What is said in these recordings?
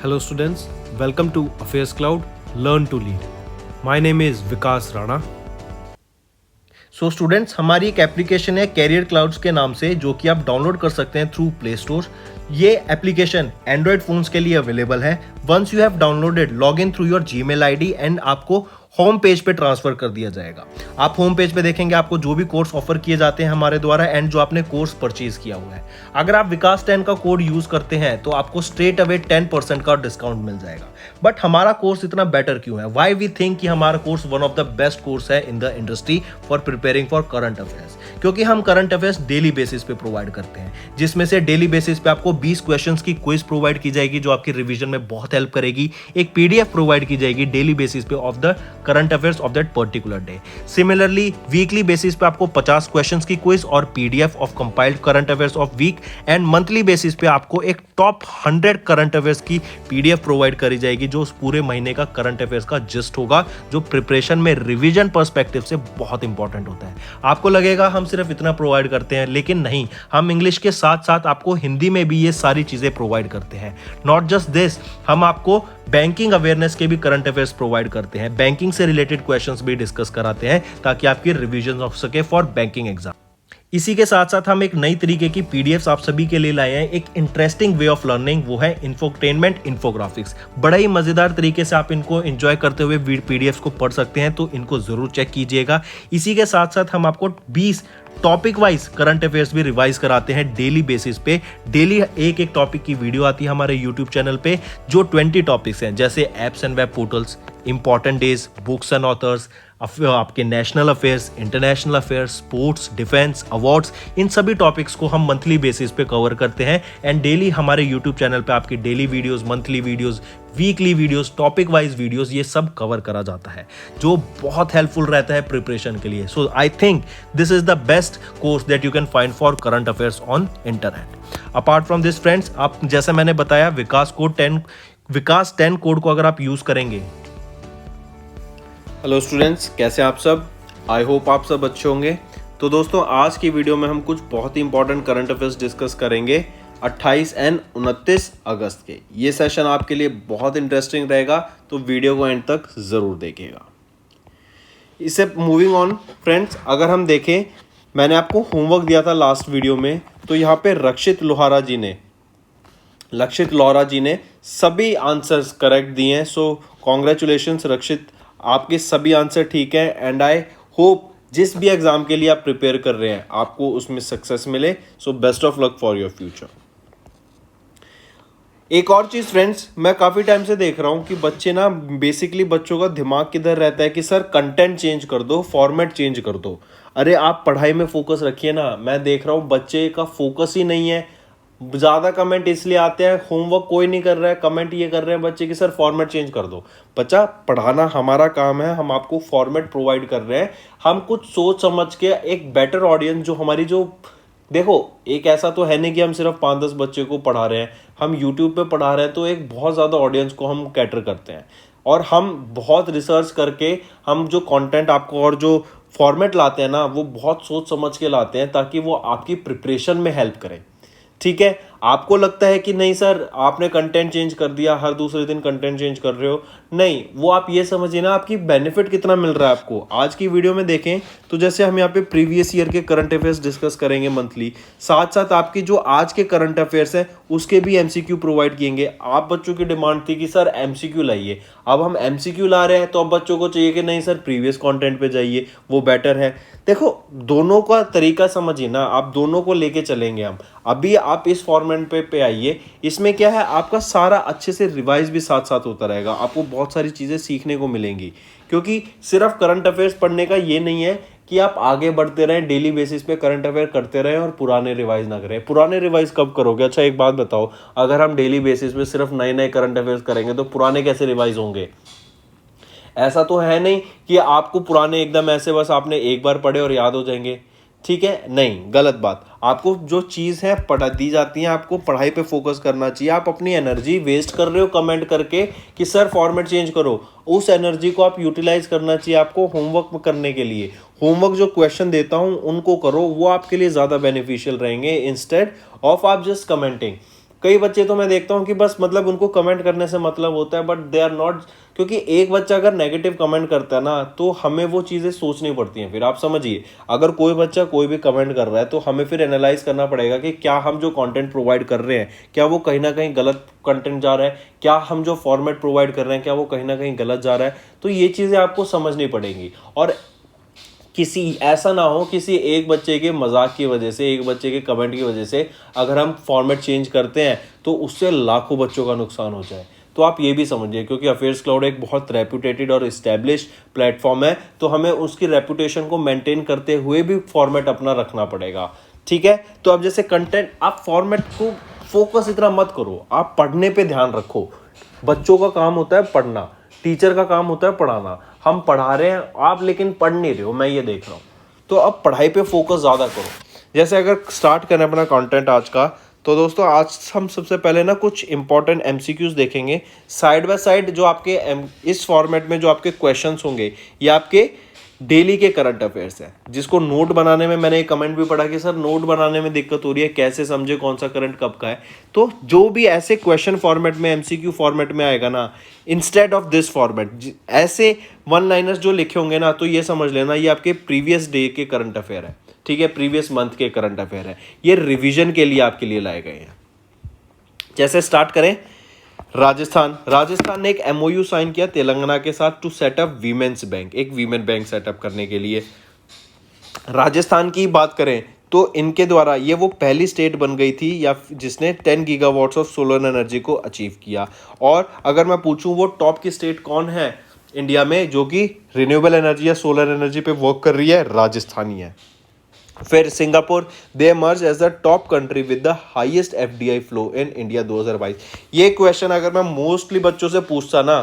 Hello students, welcome to Affairs Cloud, Learn to Lead. My name is Vikas Rana. So students हमारी एक application है career clouds के नाम से, जो कि आप डाउनलोड कर सकते हैं थ्रू प्ले स्टोर। ये एप्लीकेशन एंड्रॉयड फोन्स के लिए अवेलेबल है। Once you have downloaded, log in through your Gmail ID and आपको होम पेज पे ट्रांसफर कर दिया जाएगा। आप होम पेज पे देखेंगे आपको जो भी कोर्स ऑफर किए जाते हैं हमारे द्वारा एंड जो आपने कोर्स परचेज किया हुआ है। अगर आप विकास 10 का कोड यूज करते हैं तो आपको स्ट्रेट अवे 10% का डिस्काउंट मिल जाएगा। बट हमारा कोर्स इतना बेटर क्यों है? वाई वी थिंक कि हमारा course one of the best course है in the industry for preparing for current affairs, क्योंकि हम करंट अफेयर्स डेली बेसिस पे प्रोवाइड करते हैं, जिसमें से डेली बेसिस पे आपको 20 क्वेश्चंस की क्विज प्रोवाइड की जाएगी जो आपकी रिवीजन में बहुत हेल्प करेगी। एक पीडीएफ प्रोवाइड की जाएगी डेली बेसिस पे of the current affairs of that particular day. Similarly weekly basis पे आपको 50 क्वेश्चंस की क्विज और PDF of compiled current affairs of week, and monthly basis पे आपको एक टॉप 100 करंट अफेयर्स की पीडीएफ प्रोवाइड करी जाएगी जो उस पूरे महीने का करंट अफेयर्स का जिस्ट होगा, जो प्रिपरेशन में रिवीजन पर्सपेक्टिव से बहुत इंपॉर्टेंट होता है। आपको लगेगा हम सिर्फ इतना प्रोवाइड करते हैं, लेकिन नहीं, हम इंग्लिश के साथ साथ आपको हिंदी में भी ये सारी चीजें प्रोवाइड करते हैं। नॉट जस्ट दिस, हम आपको बैंकिंग अवेयरनेस के भी करंट अफेयर्स प्रोवाइड करते हैं, बैंकिंग से रिलेटेड क्वेश्चंस भी डिस्कस कराते हैं ताकि आपकी रिवीजन हो सके फॉर बैंकिंग एग्जाम। इसी के साथ साथ हम एक नई तरीके की पीडीएफ्स आप सभी के लिए लाए हैं, एक इंटरेस्टिंग वे ऑफ लर्निंग, वो है इंफोटेनमेंट इन्फोग्राफिक्स। बड़ा ही मजेदार तरीके से आप इनको एंजॉय करते हुए पीडीएफ्स को पढ़ सकते हैं, तो इनको जरूर चेक कीजिएगा। इसी के साथ साथ हम आपको 20 टॉपिक वाइज करंट अफेयर्स भी रिवाइज कराते हैं डेली बेसिस पे। डेली एक एक टॉपिक की वीडियो आती है हमारे यूट्यूब चैनल पे, जो 20 टॉपिक्स हैं, जैसे apps and web portals, important days, books and authors, आपके national affairs, international affairs, sports, defence, awards, इन सभी टॉपिक्स को हम मंथली बेसिस पे कवर करते हैं। एंड डेली हमारे यूट्यूब चैनल पे आपकी daily videos, monthly videos, weekly videos, topic wise videos, ये सब कवर करा जाता है, जो बहुत हेल्पफुल रहता है प्रिपरेशन के लिए। So I think this is the best course that you can find for current affairs on internet. Apart from this friends, आप जैसे मैंने बताया विकास 10 कोड को अगर आप यूज करेंगे। हेलो स्टूडेंट्स, कैसे आप सब? आई होप आप सब अच्छे होंगे। तो दोस्तों, आज की वीडियो में हम कुछ बहुत ही इंपॉर्टेंट करंट अफेयर्स डिस्कस करेंगे 28 एंड 29 अगस्त के। ये सेशन आपके लिए बहुत इंटरेस्टिंग रहेगा, तो वीडियो को एंड तक ज़रूर देखिएगा। इससे मूविंग ऑन फ्रेंड्स, अगर हम देखें, मैंने आपको होमवर्क दिया था लास्ट वीडियो में, तो यहाँ पे लक्षित लोहारा जी ने सभी आंसर्स करेक्ट दिए हैं। सो कॉन्ग्रेचुलेशंस रक्षित, आपके सभी आंसर ठीक है। एंड आई होप जिस भी एग्जाम के लिए आप प्रिपेयर कर रहे हैं आपको उसमें सक्सेस मिले। So best of luck for your future. एक और चीज फ्रेंड्स, मैं काफी टाइम से देख रहा हूं कि बच्चे ना, बेसिकली बच्चों का दिमाग किधर रहता है कि सर कंटेंट चेंज कर दो, फॉर्मेट चेंज कर दो। अरे आप पढ़ाई में फोकस रखिए ना। मैं देख रहा हूं बच्चे का फोकस ही नहीं है। ज़्यादा कमेंट इसलिए आते हैं, होमवर्क कोई नहीं कर रहा है, कमेंट ये कर रहे हैं बच्चे कि सर फॉर्मेट चेंज कर दो। बच्चा, पढ़ाना हमारा काम है, हम आपको फॉर्मेट प्रोवाइड कर रहे हैं। हम कुछ सोच समझ के एक बेटर ऑडियंस, जो हमारी जो देखो, एक ऐसा तो है नहीं कि हम सिर्फ 5-10 बच्चे को पढ़ा रहे हैं, हम यूट्यूब पे पढ़ा रहे हैं, तो एक बहुत ज़्यादा ऑडियंस को हम कैटर करते हैं। और हम बहुत रिसर्च करके हम जो कंटेंट आपको और जो फॉर्मेट लाते हैं ना, वो बहुत सोच समझ के लाते हैं ताकि वो आपकी प्रिपरेशन में हेल्प करें। ठीक है, आपको लगता है कि नहीं सर आपने कंटेंट चेंज कर दिया, हर दूसरे दिन कंटेंट चेंज कर रहे हो, नहीं, वो आप ये समझिए ना आपकी बेनिफिट कितना मिल रहा है आपको। आज की वीडियो में देखें तो जैसे हम यहाँ पे प्रीवियस ईयर के करंट अफेयर्स डिस्कस करेंगे मंथली, साथ साथ आपकी जो आज के करंट अफेयर्स हैं उसके भी एमसीक्यू प्रोवाइड किएंगे। आप बच्चों की डिमांड थी कि सर एमसीक्यू लाइए, अब हम एमसीक्यू ला रहे हैं, तो अब बच्चों को चाहिए कि नहीं सर प्रीवियस कंटेंट पे जाइए, वो बेटर है। देखो, दोनों का तरीका समझिए ना, आप दोनों को लेके चलेंगे हम। अभी आप इस फॉर्मेट पे आइए, इसमें क्या है, आपका सारा अच्छे से रिवाइज भी साथ साथ होता रहेगा, आपको बहुत सारी चीज़ें सीखने को मिलेंगी। क्योंकि सिर्फ करंट अफेयर्स पढ़ने का ये नहीं है कि आप आगे बढ़ते रहें, डेली बेसिस पे करंट अफेयर करते रहें और पुराने रिवाइज ना करें। पुराने रिवाइज कब करोगे? अच्छा एक बात बताओ, अगर हम डेली बेसिस पे सिर्फ नए नए करंट अफेयर्स करेंगे तो पुराने कैसे रिवाइज होंगे? ऐसा तो है नहीं कि आपको पुराने एकदम ऐसे बस आपने एक बार पढ़े और याद हो जाएंगे। ठीक है, नहीं, गलत बात। आपको जो चीज़ है पढ़ा दी जाती है, आपको पढ़ाई पे फोकस करना चाहिए। आप अपनी एनर्जी वेस्ट कर रहे हो कमेंट करके कि सर फॉर्मेट चेंज करो, उस एनर्जी को आप यूटिलाइज करना चाहिए आपको होमवर्क करने के लिए। होमवर्क जो क्वेश्चन देता हूँ उनको करो, वो आपके लिए ज़्यादा बेनिफिशियल रहेंगे इंस्टेड ऑफ आप जस्ट कमेंटिंग। कई बच्चे तो मैं देखता हूँ कि बस मतलब उनको कमेंट करने से मतलब होता है, बट दे आर नॉट, क्योंकि एक बच्चा अगर नेगेटिव कमेंट करता है ना तो हमें वो चीज़ें सोचनी पड़ती हैं। फिर आप समझिए, अगर कोई बच्चा कोई भी कमेंट कर रहा है तो हमें फिर एनालाइज करना पड़ेगा कि क्या हम जो कंटेंट प्रोवाइड कर रहे हैं क्या वो कहीं ना कहीं गलत कंटेंट जा रहा है, क्या हम जो फॉर्मेट प्रोवाइड कर रहे हैं क्या वो कहीं ना कहीं गलत जा रहा है। तो ये चीज़ें आपको समझनी पड़ेंगी। और किसी ऐसा ना हो किसी एक बच्चे के मजाक की वजह से, एक बच्चे के कमेंट की वजह से अगर हम फॉर्मेट चेंज करते हैं तो उससे लाखों बच्चों का नुकसान हो जाए। तो आप ये भी समझिए, क्योंकि अफेयर्स क्लाउड एक बहुत रेपुटेटेड और इस्टेब्लिश प्लेटफॉर्म है, तो हमें उसकी रेपुटेशन को मेंटेन करते हुए भी फॉर्मेट अपना रखना पड़ेगा। ठीक है, तो अब जैसे कंटेंट, आप फॉर्मेट को फोकस इतना मत करो, आप पढ़ने पे ध्यान रखो। बच्चों का काम होता है पढ़ना, टीचर का काम होता है पढ़ाना। हम पढ़ा रहे हैं आप, लेकिन पढ़ नहीं रहे हो, मैं ये देख रहा हूँ। तो अब पढ़ाई पे फोकस ज़्यादा करो। जैसे अगर स्टार्ट करें अपना कंटेंट आज का, तो दोस्तों आज हम सबसे पहले ना कुछ इंपॉर्टेंट एमसीक्यूज देखेंगे साइड बाय साइड। जो आपके इस फॉर्मेट में जो आपके क्वेश्चंस होंगे ये आपके डेली के करंट अफेयर्स है, जिसको नोट बनाने में, मैंने एक कमेंट भी पढ़ा कि सर नोट बनाने में दिक्कत हो रही है, कैसे समझे कौन सा करंट कब का है। तो जो भी ऐसे क्वेश्चन फॉर्मेट में, एमसीक्यू फॉर्मेट में आएगा ना, इंस्टेड ऑफ दिस फॉर्मेट, ऐसे वन लाइनर्स जो लिखे होंगे ना, तो ये समझ लेना ये आपके प्रीवियस डे के करंट अफेयर है। ठीक है, प्रीवियस मंथ के करंट अफेयर है, ये रिविजन के लिए आपके लिए लाए गए हैं। जैसे स्टार्ट करें, राजस्थान ने एक एमओयू साइन किया तेलंगाना के साथ टू सेटअप वीमेंस बैंक, एक वीमेन बैंक सेटअप करने के लिए। राजस्थान की बात करें तो इनके द्वारा ये वो पहली स्टेट बन गई थी या जिसने 10 गीगावाट्स ऑफ सोलर एनर्जी को अचीव किया। और अगर मैं पूछूं वो टॉप की स्टेट कौन है इंडिया में जो कि रिन्यूएबल एनर्जी या सोलर एनर्जी पे वर्क कर रही है, राजस्थान ही है। फिर Singapore, they emerge as the top country with the highest FDI flow in India 2022। ये क्वेश्चन अगर मैं मोस्टली बच्चों से पूछता ना,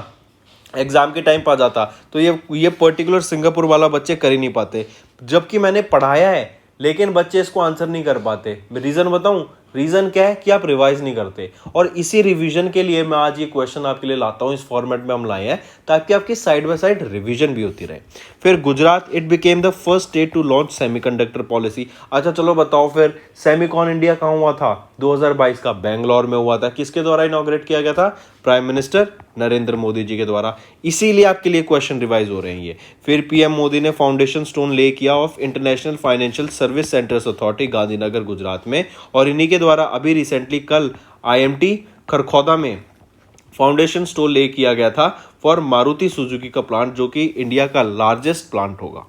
एग्जाम के टाइम पा जाता, तो ये पर्टिकुलर सिंगापुर वाला बच्चे कर ही नहीं पाते, जबकि मैंने पढ़ाया है लेकिन बच्चे इसको आंसर नहीं कर पाते। मैं रीज़न बताऊं, रीज़न क्या है कि आप रिवाइज नहीं करते। और इसी रिवीजन के लिए मैं आज ये क्वेश्चन आपके लिए लाता हूं, इस फॉर्मेट में हम लाए हैं ताकि आपकी साइड बाय साइड रिवीजन भी होती रहे। फिर Gujarat, it became the first state to launch semiconductor policy. अच्छा चलो बताओ फिर सेमीकॉन इंडिया कहाँ हुआ था 2022 का? बेंगलोर में हुआ था। किसके द्वारा इनॉग्रेट किया गया था? प्राइम मिनिस्टर नरेंद्र मोदी जी के द्वारा। इसीलिए आपके लिए क्वेश्चन रिवाइज हो रहे हैं ये। फिर पीएम मोदी ने फाउंडेशन स्टोन ले किया of international financial service centres authority Gandhinagar Gujarat में, और इन्हीं के द्वारा अभी रिसेंटली कल आईएमटी खरखौदा में फाउंडेशन स्टोन ले किया गया था फॉर मारुति सुजुकी का प्लांट, जो कि इंडिया का लार्जेस्ट प्लांट होगा।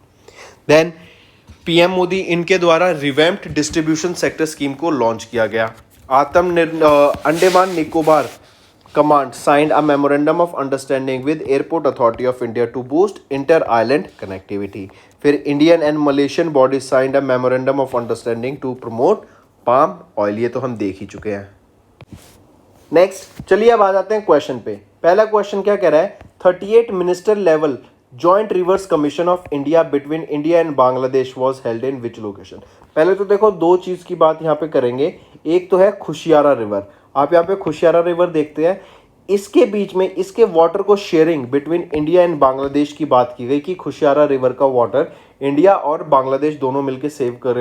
देन पीएम मोदी इनके द्वारा रिवैम्प्ड डिस्ट्रीब्यूशन सेक्टर स्कीम को लॉन्च किया गया। Andaman Nicobar command signed a memorandum of understanding with airport authority of India to boost inter island connectivity. फिर Indian and Malaysian bodies signed a memorandum of understanding to promote palm oil. ये तो हम देख ही चुके हैं। नेक्स्ट चलिए अब आ जाते हैं क्वेश्चन पे। पहला क्वेश्चन क्या कह रहा है? 38 minister level joint reverse commission of India between India and Bangladesh was held in which location. पहले तो देखो दो चीज की बात यहाँ पे करेंगे। एक तो है खुशियारा रिवर, आप यहाँ पे खुशियारा रिवर देखते हैं, इसके बीच में इसके वाटर को sharing between India and Bangladesh की बात की गई कि खुशियारा रिवर का वाटर इंडिया और बांग्लादेश दोनों मिलकर सेव कर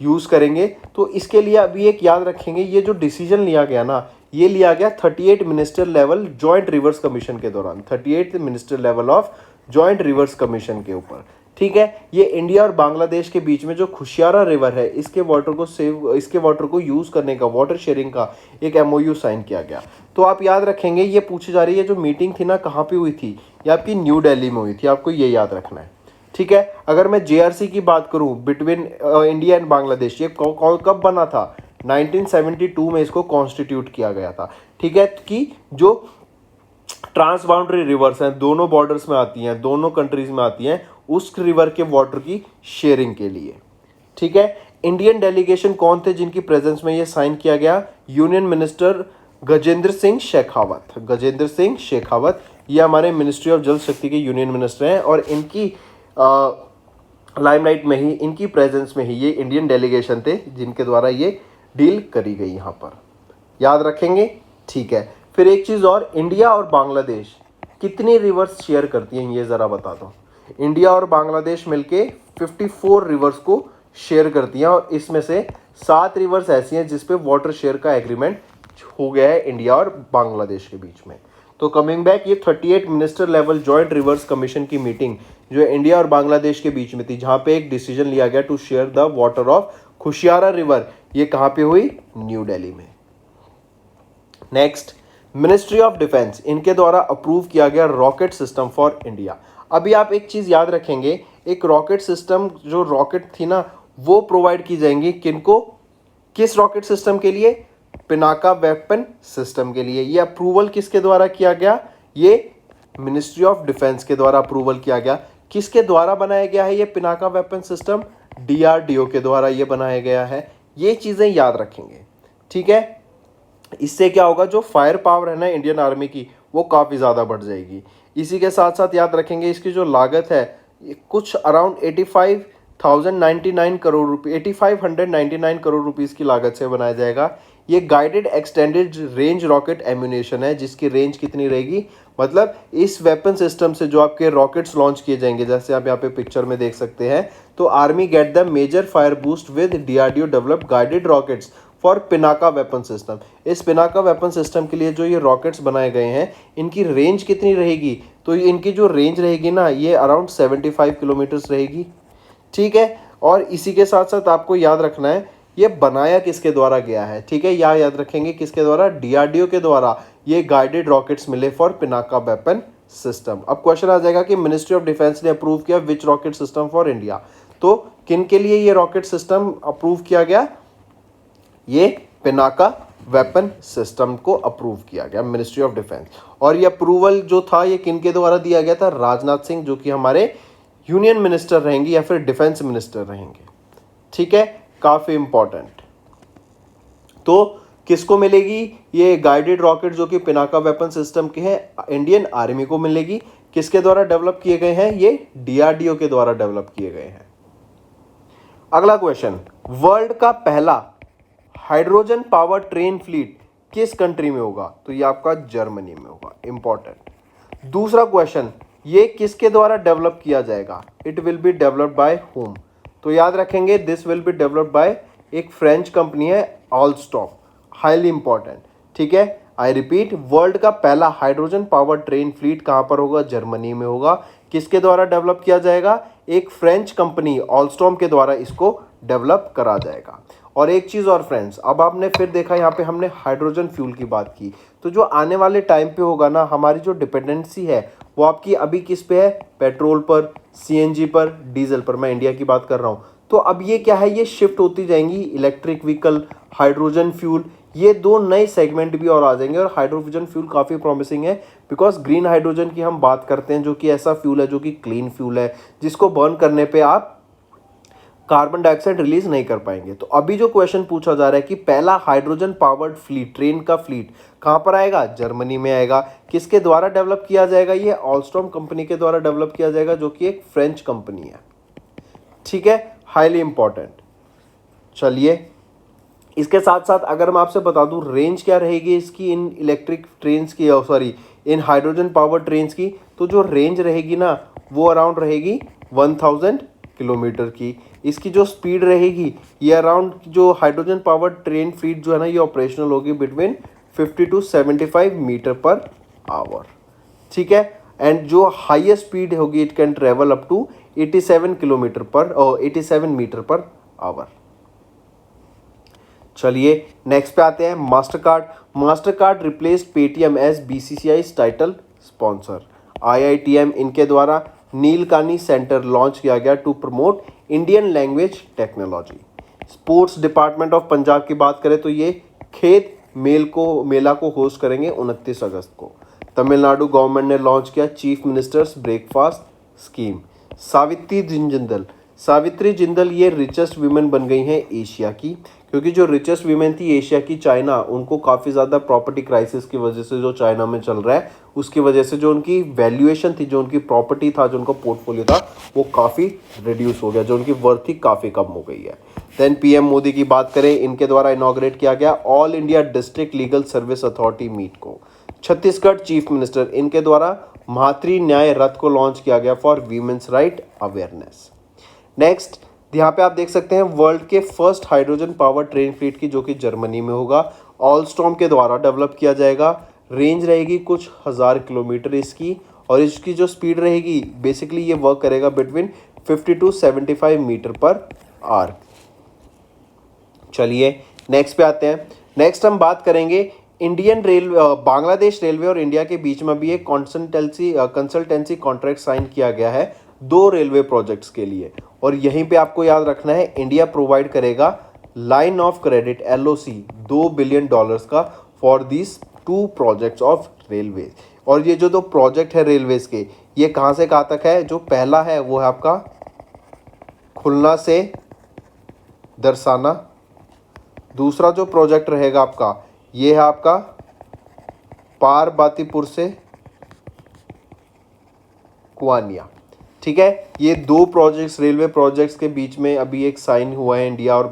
यूज करेंगे। तो इसके लिए अभी एक याद रखेंगे, ये जो डिसीजन लिया गया ना, ये लिया गया 38 minister level joint reverse commission के दौरान, 38 minister level of joint reverse commission के ऊपर। ठीक है, ये इंडिया और बांग्लादेश के बीच में जो खुशियारा रिवर है, इसके वाटर को यूज करने का, वाटर शेयरिंग का एक एमओयू साइन किया गया। तो आप याद रखेंगे, ये पूछी जा रही है जो मीटिंग थी ना, कहाँ पे हुई थी? ये आपकी न्यू दिल्ली में हुई थी, आपको ये याद रखना है। ठीक है, अगर मैं जेआरसी की बात करूं बिटवीन इंडिया एंड बांग्लादेश, ये कब बना था? 1972 में इसको कॉन्स्टिट्यूट किया गया था। ठीक है, कि जो ट्रांस बाउंड्री रिवर्स हैं, दोनों बॉर्डर्स में आती हैं, दोनों कंट्रीज में आती हैं, उस रिवर के वाटर की शेयरिंग के लिए। ठीक है, इंडियन डेलीगेशन कौन थे जिनकी प्रेजेंस में ये साइन किया गया? Union minister Gajendra Singh Shekhawat. गजेंद्र सिंह शेखावत ये हमारे मिनिस्ट्री ऑफ जल शक्ति के यूनियन मिनिस्टर हैं, और इनकी लाइमलाइट में ही, इनकी प्रेजेंस में ही ये इंडियन डेलीगेशन थे जिनके द्वारा ये डील करी गई। यहाँ पर याद रखेंगे। ठीक है, फिर एक चीज़ और, इंडिया और बांग्लादेश कितनी रिवर्स शेयर करती हैं ये ज़रा बता दो। इंडिया और बांग्लादेश मिलके 54 रिवर्स को शेयर करती हैं, और इसमें से 7 रिवर्स ऐसी हैं जिस पे वाटर शेयर का एग्रीमेंट हो गया है इंडिया और बांग्लादेश के बीच में। तो कमिंग बैक, ये 38 minister level joint reverse commission की मीटिंग जो इंडिया और बांग्लादेश के बीच में थी, जहां पे एक डिसीजन लिया गया to share the water of Kushiyara river, ये कहां पे हुई? न्यू दिल्ली में। नेक्स्ट, मिनिस्ट्री ऑफ डिफेंस, इनके द्वारा अप्रूव किया गया रॉकेट सिस्टम फॉर इंडिया। अभी आप एक चीज याद रखेंगे, एक रॉकेट सिस्टम, जो रॉकेट थी ना, वो प्रोवाइड की जाएंगी किनको? किस रॉकेट सिस्टम के लिए? पिनाका वेपन सिस्टम के लिए। ये अप्रूवल किसके द्वारा किया गया? ये मिनिस्ट्री ऑफ डिफेंस के द्वारा अप्रूवल किया गया। किसके द्वारा बनाया गया है ये पिनाका वेपन सिस्टम? DRDO के द्वारा ये बनाया गया है। ये चीजें याद रखेंगे, ठीक है। इससे क्या होगा, जो फायर पावर है ना इंडियन आर्मी की, वो काफ़ी ज़्यादा बढ़ जाएगी। इसी के साथ साथ याद रखेंगे इसकी जो लागत है, कुछ अराउंड 85,099 करोड़ रुपये, 8599 करोड़ रुपीज़ की लागत से बनाया जाएगा। ये guided extended range rocket ammunition है, जिसकी रेंज कितनी रहेगी? मतलब इस वेपन सिस्टम से जो आपके रॉकेट्स लॉन्च किए जाएंगे, जैसे आप यहाँ पे पिक्चर में देख सकते हैं, तो army get the major fire boost with DRDO develop guided rockets for Pinaka weapon system. इस पिनाका वेपन सिस्टम के लिए जो ये रॉकेट्स बनाए गए हैं, इनकी रेंज कितनी रहेगी? तो इनकी जो रेंज रहेगी ना, ये अराउंड 75 किलोमीटर्स रहेगी, ठीक है। और इसी के साथ साथ आपको याद रखना है ये बनाया किसके द्वारा गया है, ठीक है। यहाँ याद रखेंगे किसके द्वारा? DRDO के द्वारा ये गाइडेड रॉकेट्स मिले फॉर पिनाका वेपन सिस्टम। अब क्वेश्चन आ जाएगा कि मिनिस्ट्री ऑफ डिफेंस ने अप्रूव किया विच रॉकेट सिस्टम फॉर इंडिया। तो किन के लिए ये रॉकेट सिस्टम अप्रूव किया गया? ये पिनाका वेपन सिस्टम को अप्रूव किया गया मिनिस्ट्री ऑफ डिफेंस। और ये अप्रूवल जो था, ये किन के द्वारा दिया गया था? राजनाथ सिंह, जो कि हमारे यूनियन मिनिस्टर रहेंगे या फिर डिफेंस मिनिस्टर रहेंगे, ठीक है। काफ़ी इंपॉर्टेंट। तो किसको मिलेगी ये गाइडेड रॉकेट जो कि पिनाका वेपन सिस्टम के हैं? इंडियन आर्मी को मिलेगी। किसके द्वारा डेवलप किए गए हैं? ये DRDO के द्वारा डेवलप किए गए हैं। अगला क्वेश्चन, वर्ल्ड का पहला हाइड्रोजन पावर ट्रेन फ्लीट किस कंट्री में होगा? तो ये आपका जर्मनी में होगा। इंपॉर्टेंट। दूसरा क्वेश्चन, ये किसके द्वारा डेवलप किया जाएगा? It will be developed by home? तो याद रखेंगे this will be developed by एक फ्रेंच कंपनी है, ऑलस्टॉम। हाईली इंपॉर्टेंट, ठीक है। आई रिपीट, वर्ल्ड का पहला हाइड्रोजन पावर ट्रेन फ्लीट कहां पर होगा? जर्मनी में होगा। किसके द्वारा डेवलप किया जाएगा? एक फ्रेंच कंपनी ऑलस्टॉम के द्वारा इसको डेवलप करा जाएगा। और एक चीज़ और फ्रेंड्स, अब आपने फिर देखा यहाँ पे हमने हाइड्रोजन फ्यूल की बात की, तो जो आने वाले टाइम पे होगा ना, हमारी जो डिपेंडेंसी है वो आपकी अभी किस पे है? पेट्रोल पर, CNG पर, डीजल पर। मैं इंडिया की बात कर रहा हूँ। तो अब ये क्या है, ये शिफ्ट होती जाएंगी, इलेक्ट्रिक व्हीकल, हाइड्रोजन फ्यूल, ये दो नए सेगमेंट भी और आ जाएंगे। और हाइड्रोजन फ्यूल काफ़ी प्रॉमिसिंग है, बिकॉज ग्रीन हाइड्रोजन की हम बात करते हैं, जो कि ऐसा फ्यूल है जो कि क्लीन फ्यूल है, जिसको बर्न करने पे आप कार्बन डाइऑक्साइड रिलीज नहीं कर पाएंगे। तो अभी जो क्वेश्चन पूछा जा रहा है कि पहला हाइड्रोजन पावर्ड फ्लीट, ट्रेन का फ्लीट कहां पर आएगा? जर्मनी में आएगा। किसके द्वारा डेवलप किया जाएगा? ये ऑलस्टॉम कंपनी के द्वारा डेवलप किया जाएगा, जो कि एक फ्रेंच कंपनी है, ठीक है। Highly important. चलिए, इसके साथ साथ अगर मैं आपसे बता दूं रेंज क्या रहेगी इसकी इन इलेक्ट्रिक ट्रेन्स की, सॉरी इन हाइड्रोजन पावर ट्रेन्स की, तो जो रेंज रहेगी ना वो अराउंड रहेगी 1000 किलोमीटर की। इसकी जो स्पीड रहेगी ये अराउंड, जो हाइड्रोजन पावर ट्रेन फ्लीट जो है ना, ये ऑपरेशनल होगी between 50 to 75 metre per hour, ठीक है। एंड जो हाईएस्ट स्पीड होगी it can travel up to 87 kilometre per 87 metre per hour. चलिए नेक्स्ट पे आते हैं, Mastercard. Mastercard replaced Paytm as BCCI's title sponsor. IITM इनके द्वारा नीलकानी सेंटर लॉन्च किया गया to promote Indian language technology. Sports department of Punjab की बात करें तो ये खेत मेला को होस्ट करेंगे 29 अगस्त को। तमिलनाडु गवर्नमेंट ने लॉन्च किया chief ministers breakfast scheme. Savitri Jindal ये रिचेस्ट वीमेन बन गई हैं एशिया की, क्योंकि जो रिचेस्ट वीमेन थी एशिया की, चाइना, उनको काफ़ी ज़्यादा प्रॉपर्टी क्राइसिस की वजह से जो चाइना में चल रहा है उसकी वजह से जो उनकी वैल्यूएशन थी, जो उनकी प्रॉपर्टी था, जो उनका पोर्टफोलियो था, वो काफ़ी रिड्यूस हो गया, जो उनकी वर्थ थी काफ़ी कम हो गई है। देन PM मोदी की बात करें, इनके द्वारा इनॉग्रेट किया गया all India district legal service authority meet को। छत्तीसगढ़ चीफ मिनिस्टर इनके द्वारा मातृ न्याय रथ को लॉन्च किया गया for women's right awareness. Next यहाँ पे आप देख सकते हैं वर्ल्ड के first hydrogen power train fleet की, जो कि जर्मनी में होगा। ऑलस्टॉम के द्वारा डेवलप किया जाएगा। रेंज रहेगी कुछ 1000 किलोमीटर इसकी, और इसकी जो स्पीड रहेगी बेसिकली ये वर्क करेगा between 50 to 75 metre per hour. चलिए नेक्स्ट पे आते हैं। नेक्स्ट हम बात करेंगे इंडियन रेलवे, बांग्लादेश रेलवे और इंडिया के बीच में भी एक कंसल्टेंसी कॉन्ट्रैक्ट साइन किया गया है 2 रेलवे प्रोजेक्ट्स के लिए। और यहीं पे आपको याद रखना है इंडिया प्रोवाइड करेगा line of credit LOC $2 billion का for this 2 projects of railway. और ये जो 2 प्रोजेक्ट है रेलवेज के, ये कहाँ से कहाँ तक है? जो पहला है वो है आपका खुलना से दरसाना, दूसरा जो प्रोजेक्ट रहेगा आपका ये है आपका पारबातीपुर से कुआनिया। ठीक है, ये 2 प्रोजेक्ट्स रेलवे प्रोजेक्ट्स के बीच में अभी एक साइन हुआ है इंडिया और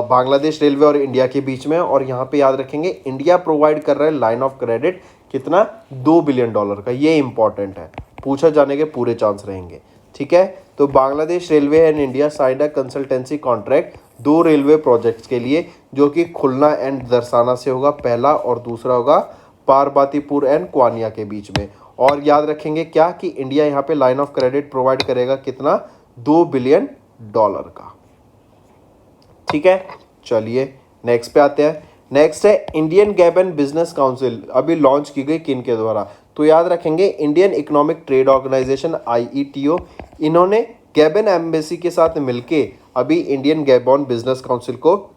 बांग्लादेश रेलवे और इंडिया के बीच में। और यहाँ पे याद रखेंगे इंडिया प्रोवाइड कर रहा है लाइन ऑफ क्रेडिट कितना? $2 बिलियन का। ये इंपॉर्टेंट है, पूछा जाने के पूरे चांस रहेंगे। ठीक है, तो Bangladesh railway and India signed a consultancy contract 2 railway projects के लिए, जो कि खुलना एंड दरसाना से होगा पहला, और दूसरा होगा पारबातीपुर एंड कुआनिया के बीच में। और याद रखेंगे क्या कि इंडिया यहाँ पे लाइन ऑफ क्रेडिट प्रोवाइड करेगा कितना? $2 बिलियन का। ठीक है, चलिए नेक्स्ट पे आते हैं। नेक्स्ट है इंडियन गैबन बिजनेस काउंसिल, अभी लॉन्च की गई किन के द्वारा? तो याद रखेंगे Indian economic trade organisation IETO, इन्होंने गैबन एम्बेसी के साथ मिलके अभी इंडियन गैबन बिजनेस काउंसिल को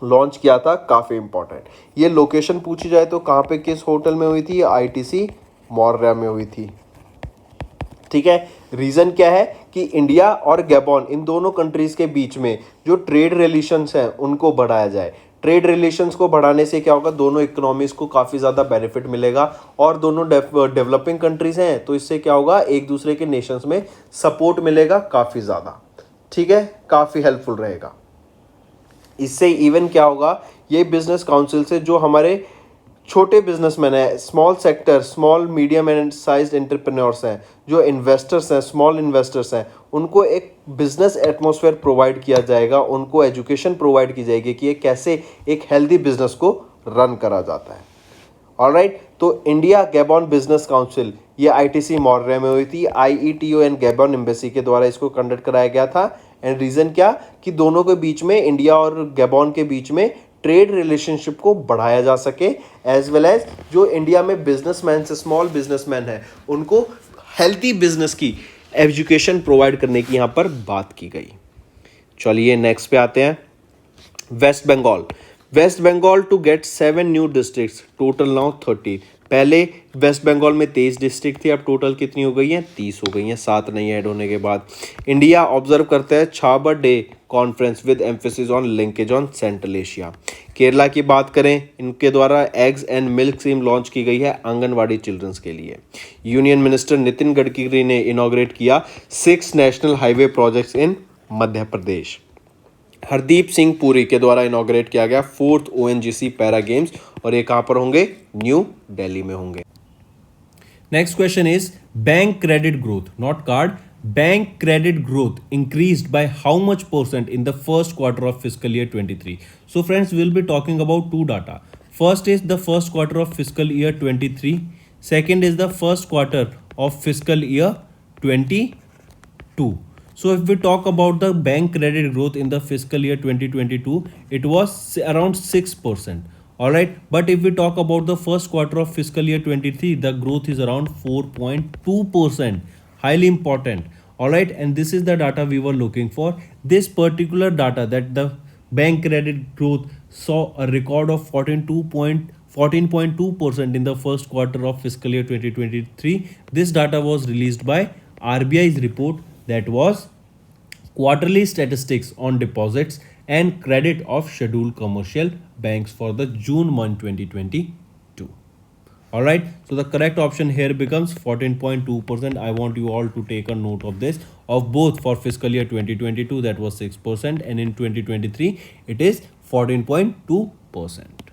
लॉन्च किया था। काफ़ी इंपॉर्टेंट। ये लोकेशन पूछी जाए तो कहाँ पे, किस होटल में हुई थी? ITC मौर्या में हुई थी। ठीक है, रीज़न क्या है कि इंडिया और गैबन इन दोनों कंट्रीज़ के बीच में जो ट्रेड रिलेशंस हैं उनको बढ़ाया जाए। ट्रेड रिलेशंस को बढ़ाने से क्या होगा? दोनों इकोनॉमीज़ को काफ़ी ज़्यादा बेनिफिट मिलेगा, और दोनों डेवलपिंग कंट्रीज़ हैं तो इससे क्या होगा? एक दूसरे के नेशंस में सपोर्ट मिलेगा काफ़ी ज़्यादा। ठीक है, काफ़ी हेल्पफुल रहेगा। इससे इवन क्या होगा? ये बिजनेस काउंसिल से जो हमारे छोटे बिजनेसमैन हैं, small sector, small medium and sized entrepreneurs हैं, जो इन्वेस्टर्स हैं, स्मॉल इन्वेस्टर्स हैं, उनको एक बिजनेस एटमॉस्फेयर प्रोवाइड किया जाएगा, उनको एजुकेशन प्रोवाइड की जाएगी कि ये कैसे एक हेल्दी बिजनेस को रन करा जाता है। ऑलराइट, तो इंडिया गैबन बिजनेस काउंसिल ये ITC मौर्या में हुई थी। IETO एंड गैबन एम्बेसी के द्वारा इसको कंडक्ट कराया गया था। एंड रीज़न क्या कि दोनों के बीच में, इंडिया और गैबन के बीच में ट्रेड रिलेशनशिप को बढ़ाया जा सके, एज वेल एज जो इंडिया में बिजनेसमैन से स्मॉल बिजनेसमैन है उनको हेल्थी बिजनेस की एजुकेशन प्रोवाइड करने की यहाँ पर बात की गई। चलिए नेक्स्ट पे आते हैं। West Bengal to get 7 new districts, total now 30। पहले वेस्ट बंगाल में 23 डिस्ट्रिक्ट थी, अब टोटल कितनी हो गई हैं? 30 हो गई हैं, 7 नहीं ऐड होने के बाद। इंडिया ऑब्जर्व करता है Chabahar day conference with emphasis on linkage on central Asia. Kerala की बात करें, इनके द्वारा eggs and milk scheme launch की गई है आंगनवाड़ी चिल्ड्रंस के लिए। यूनियन मिनिस्टर नितिन गडकरी ने इनॉग्रेट किया 6 national highway projects in Madhya प्रदेश। हरदीप सिंह पुरी के द्वारा इनॉग्रेट किया गया 4th ONGC पैरा गेम्स, और ये कहाँ पर होंगे? न्यू दिल्ली में होंगे। Next question is bank credit growth, not card. Bank credit growth increased by how much % in the first quarter of fiscal year 23? So friends, we will be talking about 2 data. First is the first quarter of fiscal year 23. Second is the first quarter of fiscal year 22. So if we talk about the bank credit growth in the fiscal year 2022, it was around 6%. All right, but if we talk about the first quarter of fiscal year 23, the growth is around 4.2%. Highly important. All right, and this is the data we were looking for. This particular data, that the bank credit growth saw a record of 14.2% in the first quarter of fiscal year 2023. This data was released by RBI's report, that was quarterly statistics on deposits and credit of scheduled commercial banks for the June month 2022. All right, so the correct option here becomes 14.2%. I want you all to take a note of this, of both for fiscal year 2022 that was 6%, and in 2023 it is 14.2%.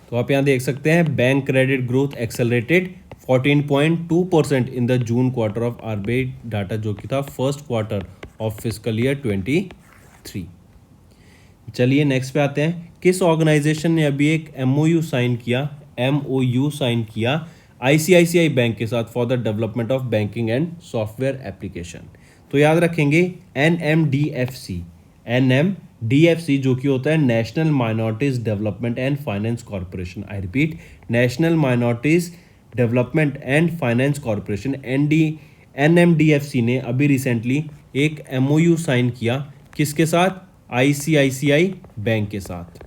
तो आप यहाँ देख सकते हैं bank credit growth accelerated 14.2% in the June quarter of RBI data, जो कि था first quarter of fiscal year 23. चलिए नेक्स्ट पे आते हैं। किस ऑर्गेनाइजेशन ने अभी एक एमओयू साइन किया आईसीआईसीआई बैंक के साथ for the development of banking and software application? तो याद रखेंगे एनएमडीएफसी जो कि होता है national minorities development and finance corporation. I repeat, national minorities development and finance corporation NMDFC ने अभी रिसेंटली एक एमओयू साइन किया किसके साथ? आईसीआईसीआई बैंक के साथ।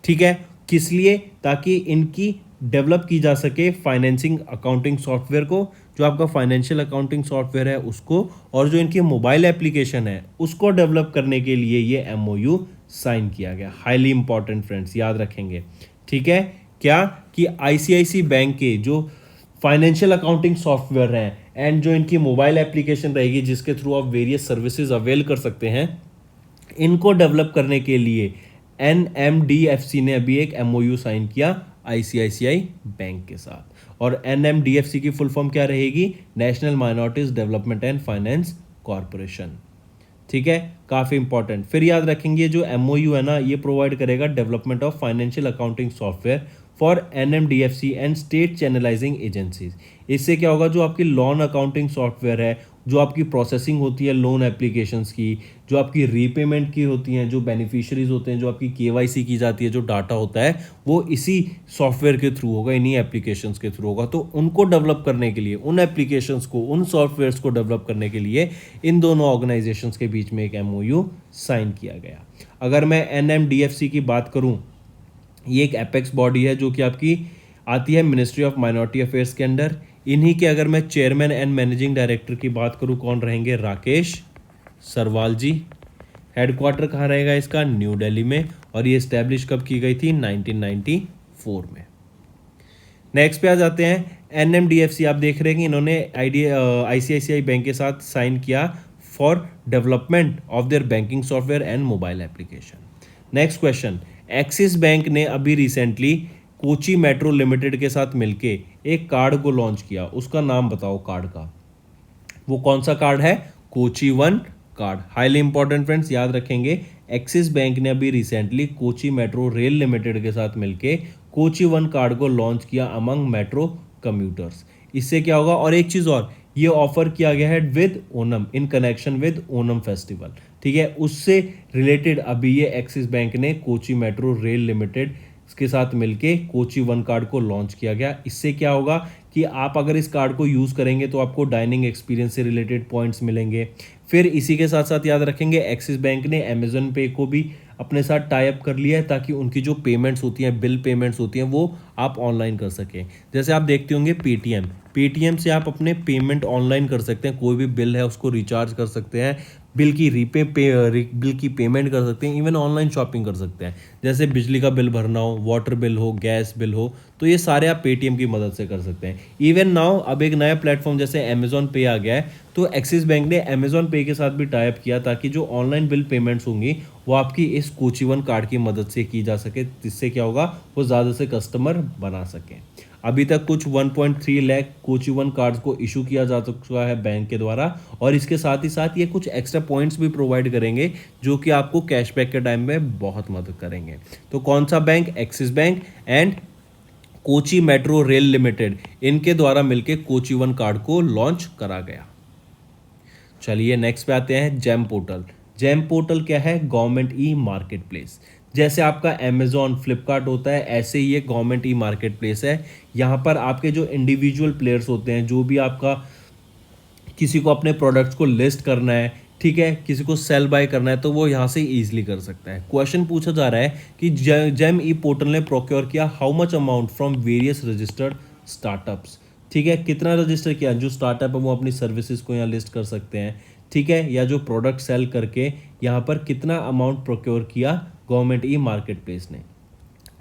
ठीक है, किस लिए? ताकि इनकी डेवलप की जा सके फाइनेंसिंग अकाउंटिंग सॉफ्टवेयर को, जो आपका फाइनेंशियल अकाउंटिंग सॉफ्टवेयर है उसको, और जो इनकी मोबाइल एप्लीकेशन है उसको डेवलप करने के लिए ये एमओयू साइन किया गया। हाईली इंपॉर्टेंट फ्रेंड्स, याद रखेंगे। ठीक है, क्या कि आईसीआईसी बैंक के जो फाइनेंशियल अकाउंटिंग सॉफ्टवेयर हैं एंड जो इनकी मोबाइल एप्लीकेशन रहेगी जिसके थ्रू आप वेरियस सर्विसेज अवेल कर सकते हैं, इनको डेवलप करने के लिए एनएमडीएफसी ने अभी एक एमओयू साइन किया आईसीआईसीआई बैंक के साथ। और एनएमडीएफसी की फुल फॉर्म क्या रहेगी? National minorities development and finance corporation. ठीक है, काफ़ी इंपॉर्टेंट। फिर याद रखेंगे जो एमओयू है ना, ये प्रोवाइड करेगा development of financial accounting software for NMDFC and state channelising agencies. इससे क्या होगा, जो आपकी लोन अकाउंटिंग सॉफ्टवेयर है, जो आपकी प्रोसेसिंग होती है लोन एप्लीकेशंस की, जो आपकी रीपेमेंट की होती हैं, जो बेनिफिशियरीज होते हैं, जो आपकी केवाईसी की जाती है, जो डाटा होता है वो इसी सॉफ्टवेयर के थ्रू होगा, इन्हीं एप्लीकेशंस के थ्रू होगा। तो उनको डेवलप करने के लिए, उन एप्लीकेशंस को, उन सॉफ्टवेयर्स को डेवलप करने के लिए इन दोनों ऑर्गेनाइजेशंस के बीच में एक एमओयू साइन किया गया। अगर मैं एनएमडीएफसी की बात करूं, ये एक एपेक्स बॉडी है जो कि आपकी आती है मिनिस्ट्री ऑफ माइनॉरिटी अफेयर्स के अंडर। इन्हीं के अगर मैं चेयरमैन एंड मैनेजिंग डायरेक्टर की बात करूं, कौन रहेंगे? राकेश सरवाल जी। हेडक्वार्टर कहाँ रहेगा इसका? न्यू दिल्ली में। और ये इस्टेब्लिश कब की गई थी? 1994 में। नेक्स्ट पे आ जाते हैं। एनएमडीएफसी आप देख रहे हैं कि इन्होंने आईसीआईसीआई बैंक के साथ साइन किया for development of their banking software and mobile application. Next question, axis bank ने अभी रिसेंटली कोची मेट्रो लिमिटेड के साथ मिलके एक कार्ड को लॉन्च किया, उसका नाम बताओ कार्ड का। वो कौन सा कार्ड है? Kochi one card. Highly important friends, याद रखेंगे। एक्सिस बैंक ने अभी recently Kochi metro rail limited के साथ मिलके कोची वन कार्ड को लॉन्च किया अमंग मेट्रो कम्यूटर्स। इससे क्या होगा? और एक चीज़ और, ये ऑफर किया गया है with Onam, in connection with Onam festival. ठीक है, उससे रिलेटेड अभी ये एक्सिस बैंक ने कोची मेट्रो रेल लिमिटेड के साथ मिलके कोची वन कार्ड को लॉन्च किया गया। इससे क्या होगा कि आप अगर इस कार्ड को यूज़ करेंगे तो आपको डाइनिंग एक्सपीरियंस से रिलेटेड पॉइंट्स मिलेंगे। फिर इसी के साथ साथ याद रखेंगे, एक्सिस बैंक ने अमेजन पे को भी अपने साथ टाई अप कर लिया है ताकि उनकी जो पेमेंट्स होती हैं, बिल पेमेंट्स होती हैं, वो आप ऑनलाइन कर सकें। जैसे आप देखते होंगे पेटीएम से आप अपने पेमेंट ऑनलाइन कर सकते हैं, कोई भी बिल है उसको रिचार्ज कर सकते हैं, बिल की पेमेंट कर सकते हैं, इवन ऑनलाइन शॉपिंग कर सकते हैं। जैसे बिजली का बिल भरना हो, वाटर बिल हो, गैस बिल हो, तो ये सारे आप पेटीएम की मदद से कर सकते हैं। इवन नाउ अब एक नया प्लेटफॉर्म जैसे अमेजॉन पे आ गया है, तो एक्सिस बैंक ने अमेजॉन पे के साथ भी टाई अप किया ताकि जो ऑनलाइन बिल पेमेंट्स होंगी वो आपकी इस कोची वन कार्ड की मदद से की जा सके, जिससे क्या होगा, वो ज़्यादा से कस्टमर बना सकें। अभी तक कुछ 1.3 लाख कोची वन कार्ड्स को इशू किया जा चुका है बैंक के द्वारा, और इसके साथ ही साथ ये कुछ एक्स्ट्रा पॉइंट्स भी प्रोवाइड करेंगे जो कि आपको कैशबैक के टाइम में बहुत मदद करेंगे। तो कौन सा bank? Axis bank and Kochi metro rail limited, इनके द्वारा मिलकर कोची वन कार्ड को लॉन्च करा गया। चलिए नेक्स्ट पे आते हैं, जेम पोर्टल। जेम पोर्टल क्या है? Government e market place. जैसे आपका अमेजॉन, फ्लिपकार्ट होता है, ऐसे ही ये गवर्नमेंट ई मार्केट प्लेस है। यहाँ पर आपके जो इंडिविजुअल प्लेयर्स होते हैं, जो भी आपका किसी को अपने प्रोडक्ट्स को लिस्ट करना है, ठीक है, किसी को सेल बाय करना है, तो वो यहाँ से ईजिली कर सकता है। क्वेश्चन पूछा जा रहा है कि जेम ई पोर्टल ने प्रोक्योर किया how much amount from various registered startups. ठीक है, कितना रजिस्टर किया? जो स्टार्टअप है वो अपनी सर्विसेज को यहाँ लिस्ट कर सकते हैं, ठीक है, या जो प्रोडक्ट सेल करके यहाँ पर कितना अमाउंट प्रोक्योर किया गवर्नमेंट ई मार्केट प्लेस ने।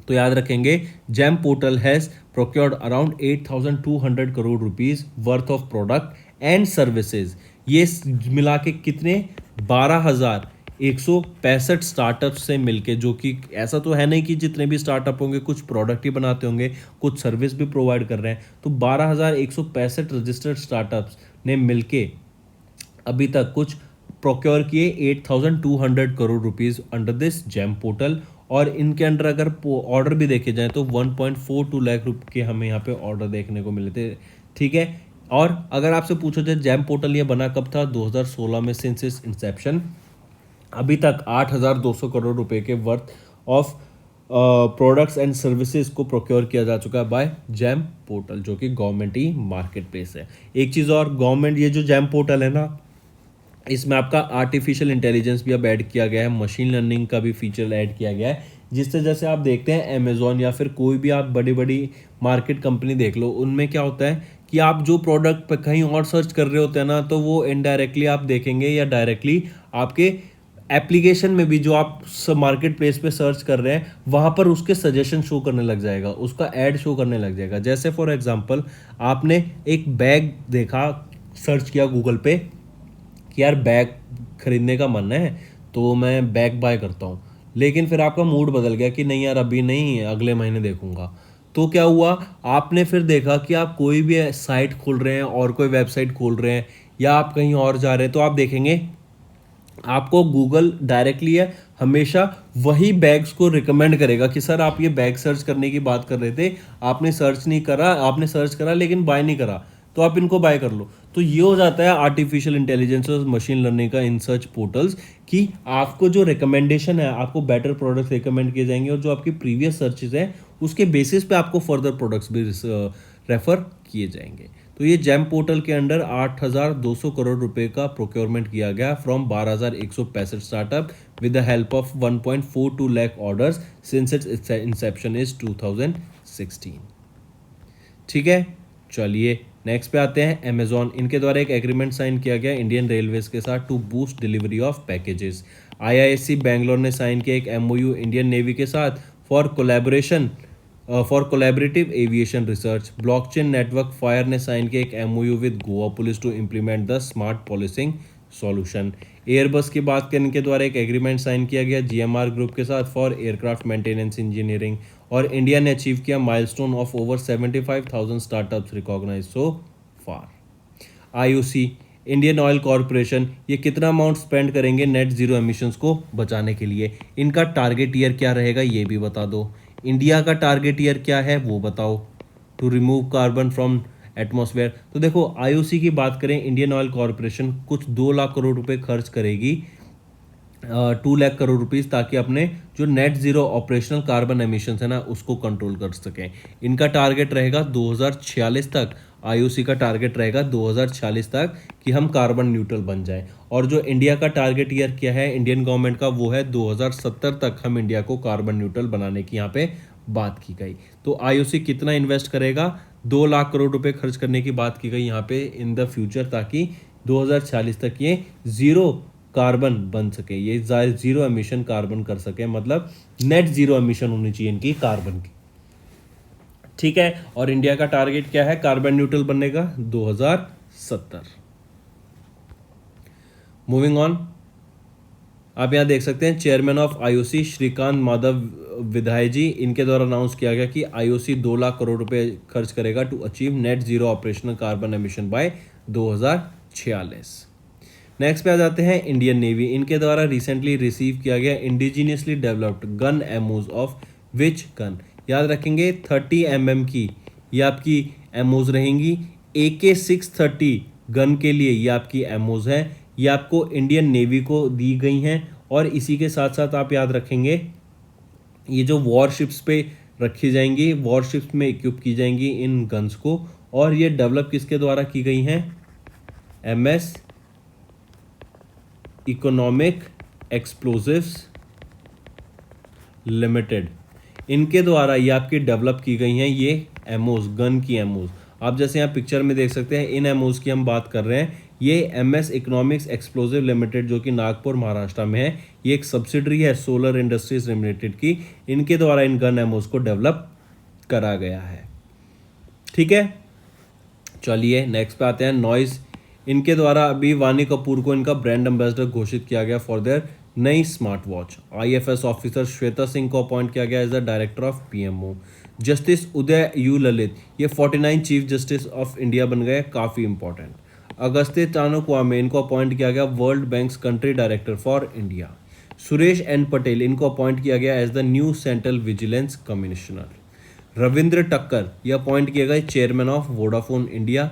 तो याद रखेंगे, GeM portal has procured around 8,200 crore rupees worth of product and services. ये मिला के कितने? 12,165 स्टार्टअप्स से मिलके, जो कि ऐसा तो है नहीं कि जितने भी स्टार्टअप होंगे कुछ प्रोडक्ट ही बनाते होंगे, कुछ सर्विस भी प्रोवाइड कर रहे हैं। तो 12,165 रजिस्टर्ड स्टार्टअप्स ने मिलके अभी तक कुछ प्रोक्योर किए 8,200 crore rupees under this GeM portal, और इनके अंडर अगर ऑर्डर भी देखे जाए तो 1.42 लाख रुपए के हमें यहाँ पे ऑर्डर देखने को मिले थे। ठीक है, और अगर आपसे पूछो जाए जेम पोर्टल ये बना कब था, 2016 में, सिंस इट्स इंसेप्शन अभी तक 8,200 करोड़ रुपए के worth of products and services को प्रोक्योर किया जा चुका है बाय जैम पोर्टल, जो कि गवर्नमेंट ही मार्केट प्लेस है। एक चीज़ और, गवर्नमेंट ये जो जैम पोर्टल है ना, इसमें आपका आर्टिफिशियल इंटेलिजेंस भी अब ऐड किया गया है, मशीन लर्निंग का भी फीचर ऐड किया गया है, जिससे जैसे आप देखते हैं अमेजोन या फिर कोई भी आप बड़ी बड़ी मार्केट कंपनी देख लो, उनमें क्या होता है कि आप जो प्रोडक्ट पे कहीं और सर्च कर रहे होते हैं ना, तो वो इनडायरेक्टली आप देखेंगे या डायरेक्टली आपके एप्लीकेशन में भी जो आप मार्केट प्लेस पे सर्च कर रहे हैं वहाँ पर उसके सजेशन शो करने लग जाएगा, उसका ऐड शो करने लग जाएगा। जैसे फॉर एग्जांपल आपने एक बैग देखा, सर्च किया गूगल पे कि यार बैग खरीदने का मन है तो मैं बैग बाय करता हूँ, लेकिन फिर आपका मूड बदल गया कि नहीं यार अभी नहीं, अगले महीने देखूंगा। तो क्या हुआ, आपने फिर देखा कि आप कोई भी साइट खोल रहे हैं और कोई वेबसाइट खोल रहे हैं या आप कहीं और जा रहे हैं, तो आप देखेंगे आपको गूगल डायरेक्टली है हमेशा वही बैग्स को रिकमेंड करेगा कि सर आप ये बैग सर्च करने की बात कर रहे थे, आपने सर्च नहीं करा, आपने सर्च करा लेकिन बाय नहीं करा, तो आप इनको बाय कर लो। तो ये हो जाता है आर्टिफिशियल इंटेलिजेंस और मशीन लर्निंग का इन सर्च पोर्टल्स, कि आपको जो रिकमेंडेशन है, आपको बेटर प्रोडक्ट्स रिकमेंड किए जाएंगे, और जो आपकी प्रीवियस सर्चेज हैं उसके बेसिस पे आपको फर्दर प्रोडक्ट्स भी रेफर किए जाएंगे। तो ये जैम पोर्टल के अंडर 8,200 करोड़ रुपए का प्रोक्योरमेंट किया गया from 12,165 startup with the help of 1.42 lakh orders since its inception is 2016। ठीक है, चलिए नेक्स्ट पे आते हैं। अमेजॉन, इनके द्वारा एक एग्रीमेंट साइन किया गया इंडियन रेलवेज के साथ to boost delivery of packages. IISc Bangalore ने साइन किया एक एमओयू इंडियन नेवी के साथ for collaboration for collaborative aviation research. Blockchain network firm ने साइन किया एक MoU with Goa police to implement the smart policing solution. Airbus की बात करें, इनके द्वारा एक एग्रीमेंट साइन किया गया जीएमआर ग्रुप के साथ फॉर एयरक्राफ्ट मेंटेनेंस इंजीनियरिंग। और इंडिया ने अचीव किया milestone of over 75,000 startups recognise so far. IOC, Indian oil corporation, ये कितना अमाउंट स्पेंड करेंगे नेट जीरो एमिशंस को बचाने के लिए, इनका टारगेट ईयर क्या रहेगा ये भी बता दो, इंडिया का टारगेट ईयर क्या है वो बताओ, to remove carbon from atmosphere. तो देखो आईओसी की बात करें, इंडियन ऑयल कॉरपोरेशन कुछ 2 लाख करोड़ रुपए खर्च करेगी, 2 लाख करोड़ रुपीस, ताकि अपने जो net zero operational carbon emissions है ना उसको कंट्रोल कर सकें। इनका टारगेट रहेगा 2046 तक, आईओसी का टारगेट रहेगा 2046 तक कि हम कार्बन न्यूट्रल बन जाएं। और जो इंडिया का टारगेट ईयर क्या है इंडियन गवर्नमेंट का, वो है 2070 तक हम इंडिया को कार्बन न्यूट्रल बनाने की यहाँ पे बात की गई। तो आईओसी कितना इन्वेस्ट करेगा, 2 लाख करोड़ रुपए खर्च करने की बात की गई यहाँ पे इन द फ्यूचर, ताकि 2046 तक ये जीरो कार्बन बन सके, ये जीरो एमिशन कार्बन कर सके, मतलब नेट जीरो एमिशन होनी चाहिए इनकी कार्बन की। ठीक है, और इंडिया का टारगेट क्या है कार्बन न्यूट्रल बनने का, 2070। मूविंग ऑन, आप यहां देख सकते हैं chairman of IOC Shrikant Madhav Vaidya ji, इनके द्वारा अनाउंस किया गया कि आईओसी 2 लाख करोड़ रुपए खर्च करेगा to achieve net zero operational carbon emission by 2046। Next पे आ जाते हैं इंडियन नेवी, इनके द्वारा रिसेंटली रिसीव किया गया इंडिजीनियसली डेवलप्ड गन एमोज ऑफ विच गन, याद रखेंगे 30 mm की ये आपकी एमोज रहेंगी। AK-630 गन के लिए ये आपकी एमोज है, ये आपको इंडियन नेवी को दी गई हैं। और इसी के साथ साथ आप याद रखेंगे ये जो वॉरशिप्स पे रखी जाएंगी, वॉरशिप्स में इक्विप की जाएंगी इन गन्स को, और ये डेवलप किसके द्वारा की गई हैं, MS इकोनॉमिक एक्सप्लोजिव्स लिमिटेड, इनके द्वारा ये आपकी डेवलप की गई हैं ये एमोज, गन की एमोज। आप जैसे यहाँ पिक्चर में देख सकते हैं इन एमओज की हम बात कर रहे हैं। ये MS इकोनॉमिक्स एक्सप्लोजिव लिमिटेड जो कि नागपुर महाराष्ट्र में है, ये एक सब्सिडरी है सोलर इंडस्ट्रीज लिमिटेड की, इनके द्वारा इन गन एमओज को डेवलप करा गया है। ठीक है, चलिए नेक्स्ट पे आते हैं नॉइज, इनके द्वारा अभी वानी कपूर को इनका ब्रांड एम्बेसडर घोषित किया गया फॉर देयर नई smart watch. IFS officer Shweta Singh को अपॉइंट किया गया as the director of PMO। Justice Uday U Lalit ये 49 चीफ जस्टिस ऑफ इंडिया बन गए, काफ़ी इंपॉर्टेंट। अगस्त्य चाणक्वामे इनको अपॉइंट किया गया world bank's country director for India. Suresh N Patel इनको अपॉइंट किया गया as the new central vigilance commissioner. Ravinder Takkar ये अपॉइंट किए गए chairman of Vodafone India.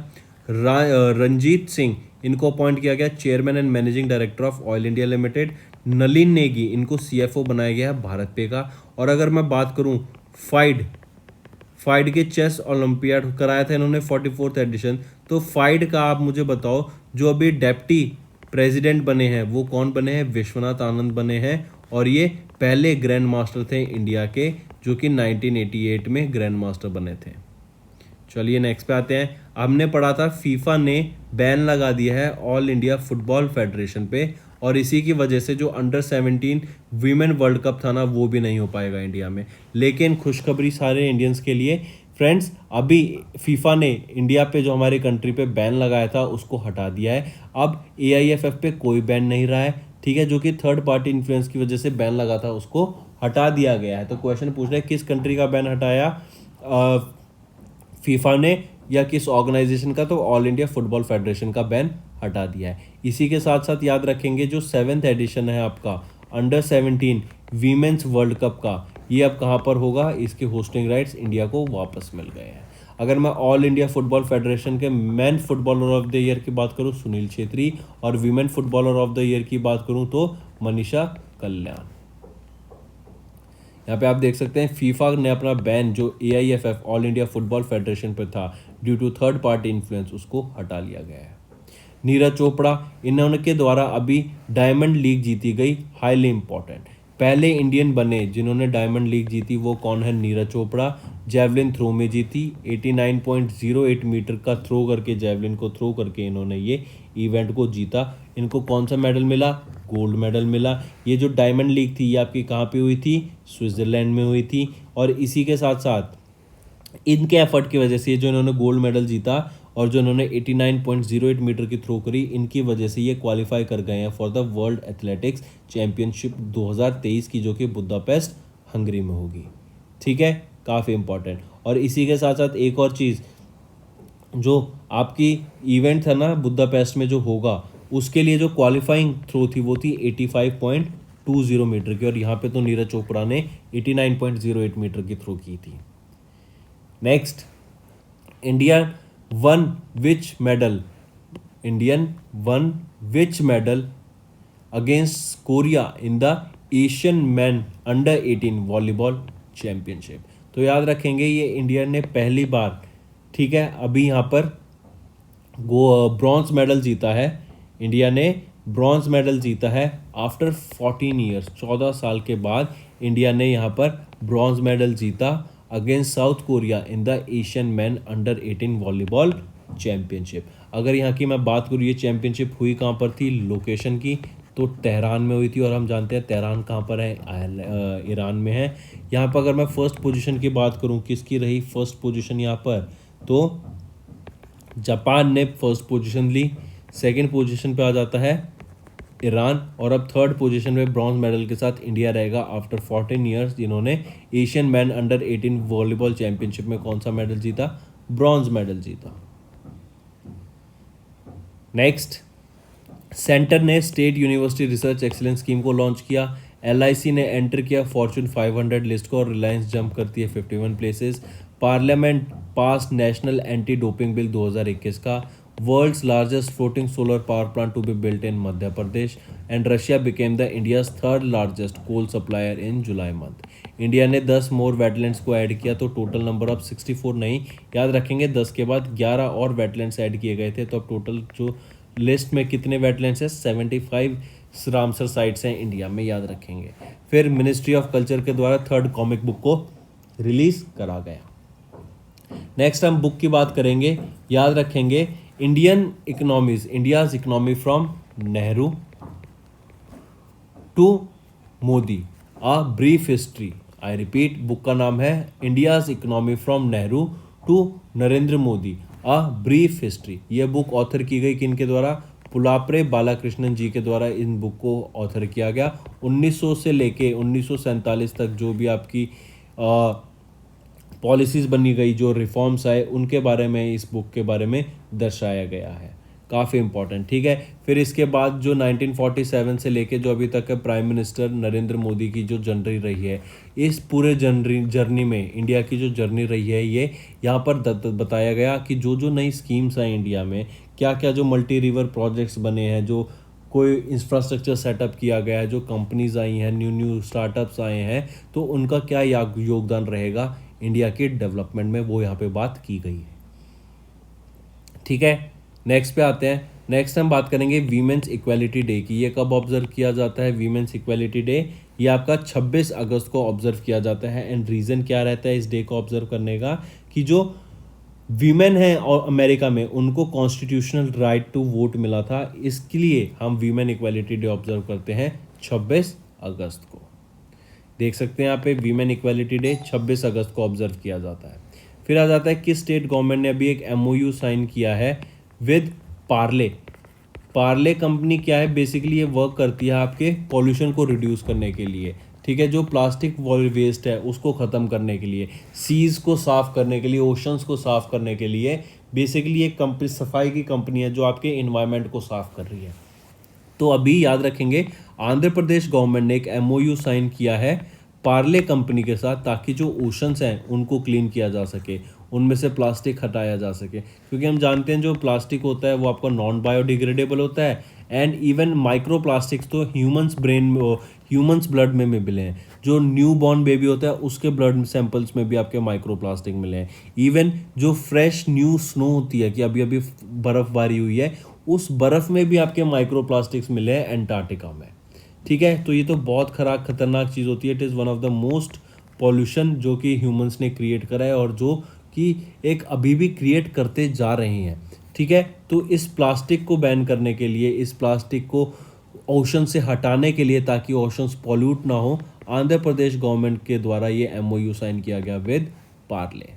Ranjit Singh इनको अपॉइंट किया गया chairman and managing director of oil India limited. Nalin Negi इनको सीएफओ बनाया गया है भारत पे का। और अगर मैं बात करूं फाइड के चेस ओलंपियाड कराया था इन्होंने 44th एडिशन। तो फाइड का आप मुझे बताओ जो अभी डेप्टी प्रेसिडेंट बने हैं वो कौन बने हैं? विश्वनाथ आनंद बने हैं। और ये पहले ग्रैंड मास्टर थे इंडिया के जो कि 1988 में ग्रैंड मास्टर बने थे। चलिए नेक्स्ट पे आते हैं। हमने पढ़ा था फीफा ने बैन लगा दिया है ऑल इंडिया फुटबॉल फेडरेशन पे और इसी की वजह से जो अंडर 17 वीमेन वर्ल्ड कप था ना वो भी नहीं हो पाएगा इंडिया में। लेकिन खुशखबरी सारे इंडियंस के लिए फ्रेंड्स, अभी फीफा ने इंडिया पे जो हमारी कंट्री पे बैन लगाया था उसको हटा दिया है। अब AIFF पे कोई बैन नहीं रहा है, ठीक है, जो कि थर्ड पार्टी इन्फ्लुएंस की वजह से बैन लगा था उसको हटा दिया गया है। तो क्वेश्चन पूछ रहे हैं किस कंट्री का बैन हटाया फीफा ने या किस ऑर्गेनाइजेशन का? तो ऑल इंडिया फुटबॉल फेडरेशन का बैन हटा दिया है। इसी के साथ साथ याद रखेंगे जो 7th एडिशन है आपका अंडर 17 वीमेंस वर्ल्ड कप का, ये अब कहाँ पर होगा? इसके होस्टिंग राइट्स इंडिया को वापस मिल गए हैं। अगर मैं ऑल इंडिया फुटबॉल फेडरेशन के man footballer of the year की बात करूँ सुनील छेत्री और women footballer of the year की बात करूँ तो मनीषा कल्याण। यहाँ पे आप देख सकते हैं फीफा ने अपना बैन जो AIFF all India football federation पर था due to third party influence उसको हटा लिया गया है। नीरज चोपड़ा इन्होंने के द्वारा अभी डायमंड लीग जीती गई, हाईली इंपॉर्टेंट। पहले इंडियन बने जिन्होंने डायमंड लीग जीती वो कौन है? नीरज चोपड़ा। जैवलिन थ्रो में जीती, 89.08 मीटर का थ्रो करके जैवलिन को थ्रो करके इन्होंने ये इवेंट को जीता। इनको कौन सा मेडल मिला? गोल्ड मेडल मिला। ये जो डायमंड लीग थी ये आपकी कहाँ पे हुई थी? स्विट्जरलैंड में हुई थी। और इसी के साथ साथ इनके एफर्ट की वजह से ये जो इन्होंने गोल्ड मेडल जीता और जो इन्होंने 89.08 मीटर की थ्रो करी इनकी वजह से ये क्वालिफाई कर गए हैं for the world athletics championship 2023 की जो कि बुदापेस्ट हंगरी में होगी, ठीक है, काफ़ी इंपॉर्टेंट। और इसी के साथ साथ एक और चीज़ जो आपकी इवेंट था ना बुदापेस्ट में जो होगा उसके लिए जो क्वालिफाइंग थ्रो थी वो थी 85.20 मीटर की और यहाँ पे तो नीरज चोपड़ा ने 89.08 मीटर की थ्रो की थी। Next, Indian one which medal against Korea in the Asian man under 18 volleyball championship. तो याद रखेंगे ये इंडिया ने पहली बार, ठीक है, अभी यहाँ पर ब्रॉन्ज मेडल जीता है। इंडिया ने ब्रॉन्ज मेडल जीता है आफ्टर 14 ईयर्स, 14 साल के बाद इंडिया ने यहाँ पर ब्रॉन्ज मेडल जीता against south Korea in the Asian man under 18 volleyball championship. अगर यहाँ की मैं बात करूँ ये चैंपियनशिप हुई कहाँ पर थी लोकेशन की, तो तेहरान में हुई थी और हम जानते हैं तेहरान कहाँ पर है? ईरान में है। यहाँ पर अगर मैं फर्स्ट पोजीशन की बात करूँ किसकी रही फर्स्ट पोजीशन यहाँ पर, तो जापान ने फर्स्ट पोजीशन ली। सेकंड पोजीशन पे आ जाता है ईरान और अब थर्ड पोजीशन में ब्रॉन्ज मेडल के साथ इंडिया रहेगा आफ्टर 14 ईयर्स जिन्होंने Asian man under 18 volleyball championship में कौन सा मेडल जीता? ब्रॉन्ज मेडल जीता। नेक्स्ट, सेंटर ने state university research excellence scheme को लॉन्च किया। LIC ने एंटर किया फॉर्च्यून 500 लिस्ट को और रिलायंस जंप करती है 51 प्लेसेस। पार्लियामेंट पास नेशनल एंटी डोपिंग बिल 2021 का। World's largest floating solar power plant to be built in Madhya Pradesh and Russia became the India's third largest coal supplier in July month. India ने 10 मोर wetlands को add किया तो total number of 64 नहीं, याद रखेंगे 10 के बाद 11 और वेटलैंड्स ऐड किए गए थे तो अब टोटल जो लिस्ट में कितने वेटलैंड्स हैं? 75 रामसर साइट्स हैं इंडिया में, याद रखेंगे। फिर मिनिस्ट्री ऑफ कल्चर के द्वारा थर्ड कॉमिक बुक को रिलीज करा गया। नेक्स्ट हम बुक की बात करेंगे, याद रखेंगे India's economy from Nehru to Modi a brief history. I repeat, book का नाम है India's economy from Nehru to Narendra Modi a brief history. ये बुक ऑथर की गई किन के द्वारा? पुलाप्रे बालाकृष्णन जी के द्वारा इन बुक को ऑथर किया गया। 1900 से लेके 1947 तक जो भी आपकी पॉलिसीज़ बनी गई, जो रिफॉर्म्स आए, उनके बारे में इस बुक के बारे में दर्शाया गया है। काफ़ी इंपॉर्टेंट, ठीक है। फिर इसके बाद जो 1947 से लेके जो अभी तक प्राइम मिनिस्टर नरेंद्र मोदी की जो जर्नी रही है, इस पूरे जर्नी में इंडिया की जो जर्नी रही है, ये यहाँ पर बताया गया कि जो जो नई स्कीम्स हैं इंडिया में, क्या क्या जो मल्टी रिवर प्रोजेक्ट्स बने हैं, जो कोई इंफ्रास्ट्रक्चर सेटअप किया गया है, जो कंपनीज आई हैं, न्यू न्यू स्टार्टअप्स आए हैं, तो उनका क्या योगदान रहेगा इंडिया के डेवलपमेंट में, वो यहाँ पे बात की गई है, ठीक है। नेक्स्ट पे आते हैं। नेक्स्ट हम बात करेंगे वीमेंस इक्वालिटी डे की। ये कब ऑब्जर्व किया जाता है वीमेंस इक्वालिटी डे? ये आपका 26 अगस्त को ऑब्जर्व किया जाता है। एंड रीज़न क्या रहता है इस डे को ऑब्जर्व करने का, कि जो वीमेन हैं और अमेरिका में उनको कॉन्स्टिट्यूशनल राइट टू वोट मिला था, इसके लिए हम वीमेन इक्वालिटी डे ऑब्जर्व करते हैं 26 अगस्त को। देख सकते हैं यहाँ पे वीमेन इक्वालिटी डे 26 अगस्त को ऑब्जर्व किया जाता है। फिर आ जाता है कि स्टेट गवर्नमेंट ने अभी एक MOU साइन किया है विद पार्ले। पार्ले कंपनी क्या है, बेसिकली ये वर्क करती है आपके पॉल्यूशन को रिड्यूस करने के लिए, ठीक है। जो प्लास्टिक वेस्ट है उसको ख़त्म करने के लिए, सीज को साफ़ करने के लिए, ओशंस को साफ़ करने के लिए, बेसिकली एक कंपनी, सफाई की कंपनी है जो आपके इन्वायरमेंट को साफ़ कर रही है। तो अभी याद रखेंगे, आंध्र प्रदेश गवर्नमेंट ने एक MOU साइन किया है पार्ले कंपनी के साथ, ताकि जो ओशंस हैं उनको क्लीन किया जा सके, उनमें से प्लास्टिक हटाया जा सके। क्योंकि हम जानते हैं जो प्लास्टिक होता है वो आपका नॉन बायोडिग्रेडेबल होता है, एंड इवन माइक्रो प्लास्टिक्स तो ह्यूमंस ब्रेन में, ह्यूमंस ब्लड में मिले हैं। जो न्यू बॉर्न बेबी होता है उसके ब्लड सैंपल्स में भी आपके माइक्रो प्लास्टिक मिले हैं। इवन जो फ्रेश न्यू स्नो होती है, कि अभी अभी बर्फ़बारी हुई है, उस बर्फ़ में भी आपके माइक्रो प्लास्टिक्स मिले हैं एंटार्क्टिका में, ठीक है। तो ये तो बहुत खतरनाक चीज़ होती है। It is one of the most pollution जो कि ह्यूमंस ने क्रिएट करा है, और जो कि एक अभी भी क्रिएट करते जा रहे हैं, ठीक है। तो इस प्लास्टिक को बैन करने के लिए, इस प्लास्टिक को ओशन से हटाने के लिए, ताकि ओशंस पॉल्यूट ना हो, आंध्र प्रदेश गवर्नमेंट के द्वारा ये MOU साइन किया गया विद पार्ले,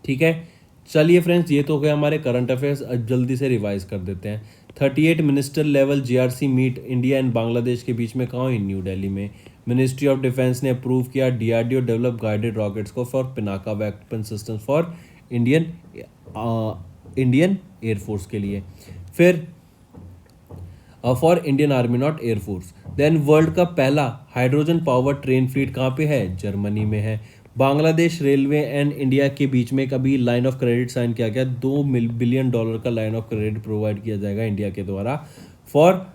ठीक है। चलिए फ्रेंड्स, ये तो गया हमारे करंट अफेयर्स। अब जल्दी से रिवाइज कर देते हैं। 38 minister level JRC meet India and Bangladesh के बीच में कहाँ हुई? न्यू दिल्ली में। मिनिस्ट्री ऑफ डिफेंस ने अप्रूव किया DRDO डेवलप गाइडेड रॉकेट्स को for Pinaka weapon system for Indian air force के लिए। फिर for Indian army, not air force. Then world का पहला हाइड्रोजन पावर ट्रेन फ्लीट कहाँ पे है? जर्मनी में है। बांग्लादेश रेलवे एंड इंडिया के बीच में कभी लाइन ऑफ क्रेडिट साइन किया गया। $2 बिलियन का लाइन ऑफ क्रेडिट प्रोवाइड किया जाएगा इंडिया के द्वारा फॉर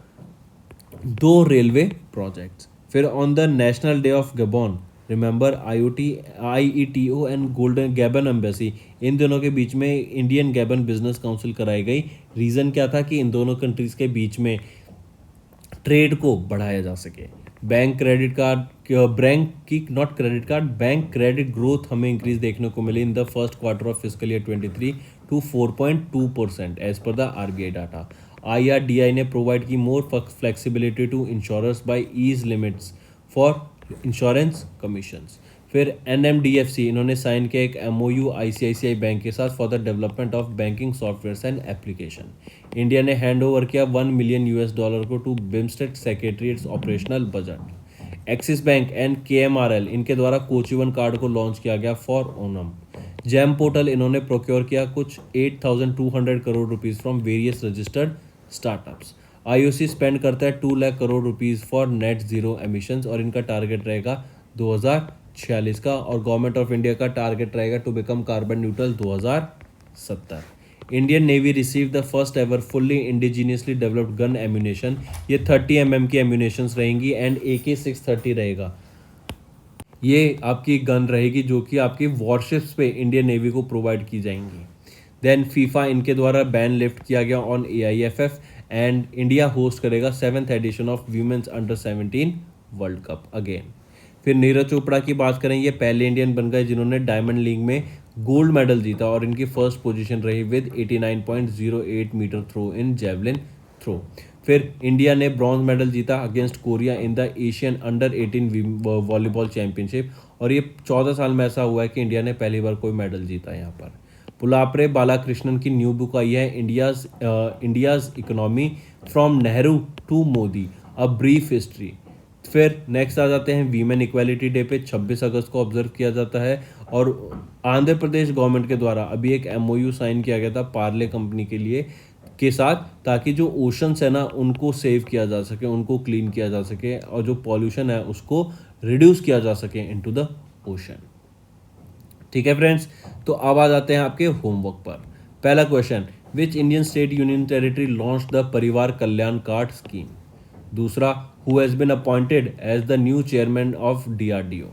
2 रेलवे प्रोजेक्ट्स। फिर on the national day of Gabon, remember IETO and golden Gabon embassy, इन दोनों के बीच में इंडियन गैबन बिजनेस काउंसिल कराई गई। रीज़न क्या था? कि इन दोनों कंट्रीज़ के बीच में ट्रेड को बढ़ाया जा सके। Bank credit card, bank credit growth हमें इंक्रीज देखने को मिली in the first quarter of fiscal year 23 to 4.2% as per the RBI data. IRDAI ने प्रोवाइड की more flexibility to insurers by ease limits for insurance commissions. फिर NMDFC, इन्होंने साइन किया एक MOU ICICI बैंक के साथ for the development of banking software and application. India ने हैंड ओवर किया $1 मिलियन को to BIMSTEC secretariats operational budget. Axis bank and KMRL, इनके द्वारा कोचिवन कार्ड को लॉन्च किया गया फॉर ओनम। जैम पोर्टल, इन्होंने प्रोक्योर किया कुछ 8,200 crore rupees from various registered startups. IOC spend करता है 2 lakh crore rupees for net zero emissions, और इनका टारगेट रहेगा 2046 का, और गवर्नमेंट ऑफ इंडिया का टारगेट रहेगा to become carbon neutral 2070। Indian navy receive the first ever fully indigenously developed gun ammunition. ये 30 mm की एम्यूनेशंस रहेंगी एंड AK-630 रहेगा। ये आपकी गन रहेगी जो कि आपकी वॉरशिप्स पे इंडियन नेवी को प्रोवाइड की जाएंगी। देन फीफा, इनके द्वारा बैन लिफ्ट किया गया on AIFF, and India host करेगा 7th edition of women's under 17 world cup again. फिर नीरज चोपड़ा की बात करें, ये पहले इंडियन बन गए जिन्होंने डायमंड लीग में गोल्ड मेडल जीता, और इनकी फर्स्ट पोजीशन रही with 89.08 metre throw in javelin throw. फिर इंडिया ने ब्रॉन्ज मेडल जीता against Korea in the Asian under 18 volleyball championship, और ये 14 साल में ऐसा हुआ है कि इंडिया ने पहली बार कोई मेडल जीता है यहाँ पर। पुलापरे बालाकृष्णन की न्यू बुक आई है, India's economy from Nehru to Modi, a brief history. फिर नेक्स्ट आ जाते हैं वीमेन इक्वालिटी डे पे 26 अगस्त को ऑब्जर्व किया जाता है, और आंध्र प्रदेश गवर्नमेंट के द्वारा अभी एक MOU साइन किया गया था पार्ले कंपनी के लिए के साथ, ताकि जो ओशंस है ना उनको सेव किया जा सके, उनको क्लीन किया जा सके और जो पॉल्यूशन है उसको रिड्यूस किया जा सके इनटू द ओशन। ठीक है फ्रेंड्स, तो अब आ जाते हैं आपके होमवर्क पर। पहला question, which Indian state union territory launch the Parivar Kalyan card scheme. दूसरा, who has been appointed as the new chairman of DRDO।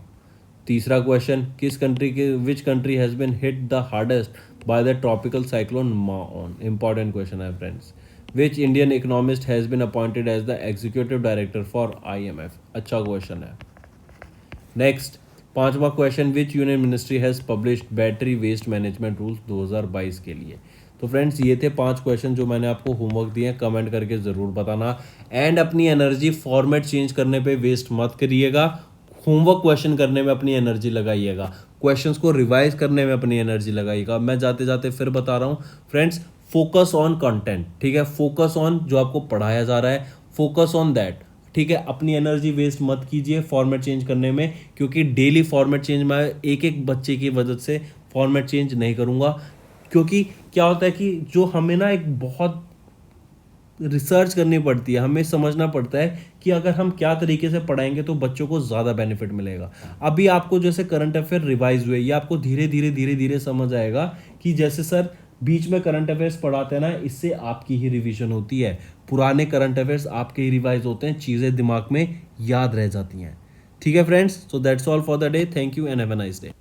तीसरा क्वेश्चन, किस कंट्री के which country has been hit the hardest by the tropical cyclone Maon. Important question है friends. Which Indian economist has been appointed as the executive director for IMF। अच्छा question है। Next, पांचवा question, which union ministry has published battery waste management rules 2022 के लिए। तो friends ये थे 5 question जो मैंने आपको होमवर्क दिए हैं, कमेंट करके ज़रूर बताना। एंड अपनी एनर्जी फॉर्मेट चेंज करने पे वेस्ट मत करिएगा, होमवर्क क्वेश्चन करने में अपनी एनर्जी लगाइएगा, क्वेश्चंस को रिवाइज करने में अपनी एनर्जी लगाइएगा। मैं जाते जाते फिर बता रहा हूँ फ्रेंड्स, फोकस ऑन कंटेंट, ठीक है, फोकस ऑन जो आपको पढ़ाया जा रहा है, फोकस ऑन दैट, ठीक है। अपनी एनर्जी वेस्ट मत कीजिए फॉर्मेट चेंज करने में, क्योंकि डेली फॉर्मेट चेंज मैं एक एक बच्चे की वजह से फॉर्मेट चेंज नहीं करूँगा, क्योंकि क्या होता है कि जो हमें ना एक बहुत रिसर्च करनी पड़ती है, हमें समझना पड़ता है कि अगर हम क्या तरीके से पढ़ाएंगे तो बच्चों को ज़्यादा बेनिफिट मिलेगा। अभी आपको जैसे करंट अफेयर रिवाइज हुए, ये आपको धीरे धीरे धीरे धीरे समझ आएगा कि जैसे सर बीच में करंट अफेयर्स पढ़ाते हैं ना, इससे आपकी ही रिवीजन होती है, पुराने करंट अफेयर्स आपके ही रिवाइज होते हैं, चीज़ें दिमाग में याद रह जाती हैं। ठीक है friends, so that's all for the day. Thank you and have a nice day.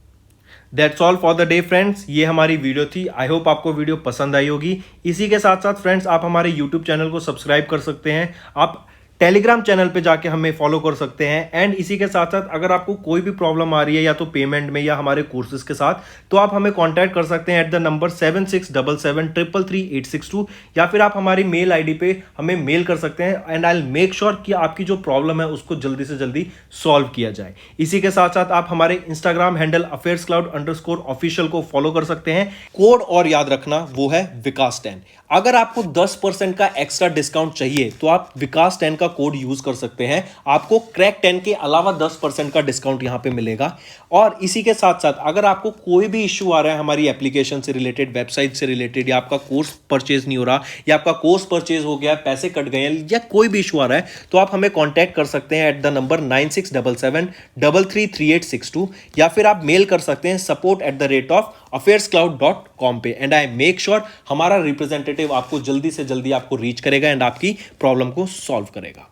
That's all for the day friends, ये हमारी वीडियो थी। आई होप आपको वीडियो पसंद आई होगी। इसी के साथ साथ फ्रेंड्स, आप हमारे यूट्यूब चैनल को सब्सक्राइब कर सकते हैं, आप टेलीग्राम चैनल पे जाके हमें फॉलो कर सकते हैं। एंड इसी के साथ साथ अगर आपको कोई भी प्रॉब्लम आ रही है या तो पेमेंट में या हमारे कोर्सेज के साथ, तो आप हमें कांटेक्ट कर सकते हैं एट द नंबर 7677333862, या फिर आप हमारी मेल आईडी पे हमें मेल कर सकते हैं। And I will make sure कि आपकी जो प्रॉब्लम है उसको जल्दी से जल्दी सॉल्व किया जाए। इसी के साथ साथ आप हमारे इंस्टाग्राम हैंडल affairscloud_official को फॉलो कर सकते हैं। कोड और याद रखना, वो है विकास10। अगर आपको 10% का एक्स्ट्रा डिस्काउंट चाहिए तो आप विकास10 का कोड यूज कर सकते हैं, आपको क्रैक 10 के अलावा 10% का डिस्काउंट यहां पे मिलेगा। और इसी के साथ साथ अगर आपको कोई भी इश्यू आ रहा है हमारी एप्लीकेशन से रिलेटेड, वेबसाइट से रिलेटेड, या आपका कोर्स परचेज नहीं हो रहा, या आपका कोर्स परचेज हो गया, पैसे कट गए हैं, या कोई भी इशू आ रहा है, तो आप हमें कॉन्टैक्ट कर सकते हैं एट द नंबर 9677333862, या फिर आप मेल कर सकते हैं support@affairscloud.com पे। एंड आई मेक श्योर हमारा रिप्रेजेंटेटिव आपको जल्दी से जल्दी आपको रीच करेगा एंड आपकी प्रॉब्लम को सॉल्व करेगा।